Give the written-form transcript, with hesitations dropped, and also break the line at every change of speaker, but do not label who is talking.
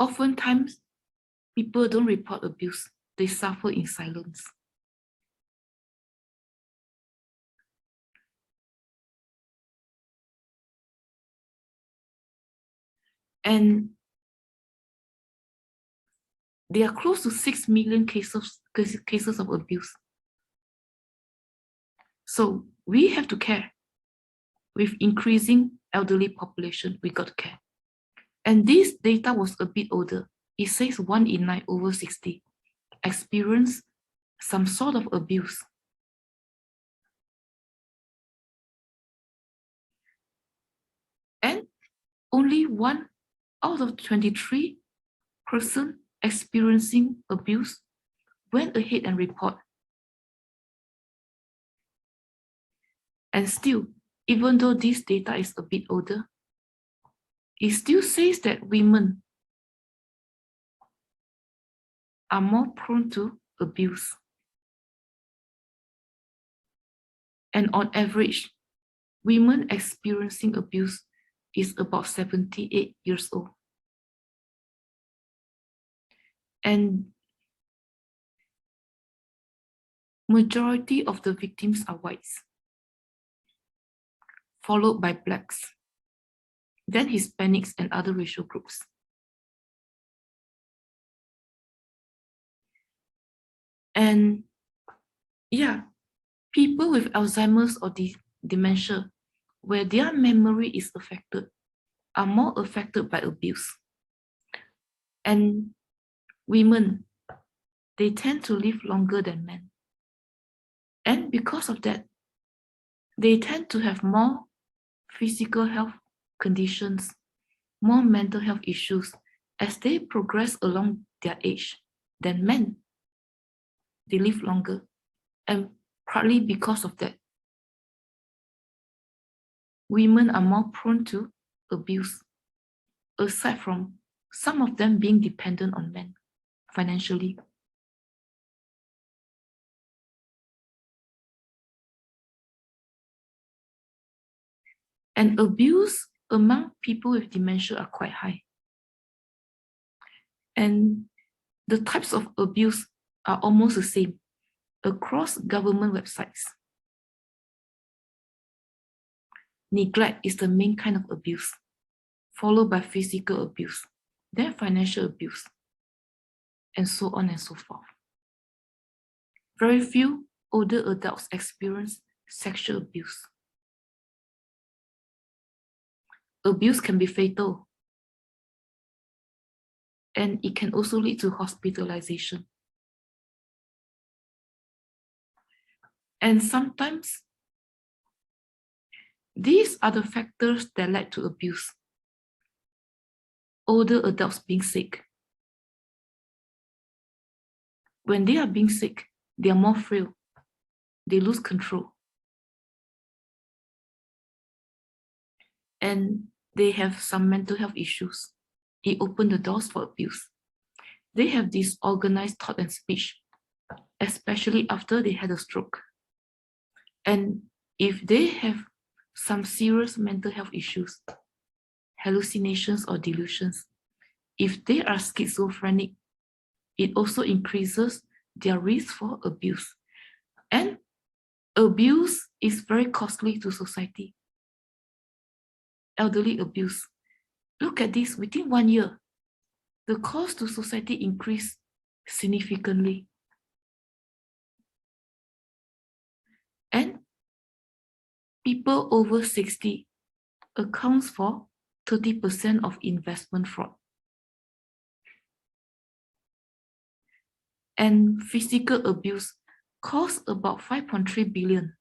oftentimes people don't report abuse. They suffer in silence. And there are close to 6 million cases of abuse. So we have to care. With increasing elderly population, we got to care. And this data was a bit older. It says 1 in 9 over 60 experience some sort of abuse. And only 1 out of 23 person experiencing abuse went ahead and report. And still, even though this data is a bit older, it still says that women are more prone to abuse. And on average, women experiencing abuse is about 78 years old. And majority of the victims are whites, followed by blacks, then Hispanics and other racial groups. And yeah, people with Alzheimer's or dementia, where their memory is affected, are more affected by abuse. And women, they tend to live longer than men. And because of that, they tend to have more physical health conditions, more mental health issues as they progress along their age than men. They live longer. And partly because of that, women are more prone to abuse, aside from some of them being dependent on men financially. And abuse among people with dementia are quite high. And the types of abuse are almost the same across government websites. Neglect is the main kind of abuse, followed by physical abuse, then financial abuse, and so on and so forth. Very few older adults experience sexual abuse. Abuse can be fatal, and it can also lead to hospitalization. And sometimes, these are the factors that led to abuse. Older adults being sick. When they are being sick, they are more frail. They lose control. And they have some mental health issues. It opened the doors for abuse. They have disorganized thought and speech, especially after they had a stroke. And if they have some serious mental health issues, hallucinations or delusions, if they are schizophrenic, it also increases their risk for abuse. And abuse is very costly to society. Elderly abuse. Look at this, within 1 year, the cost to society increased significantly. And people over 60 accounts for 30% of investment fraud. And physical abuse costs about 5.3 billion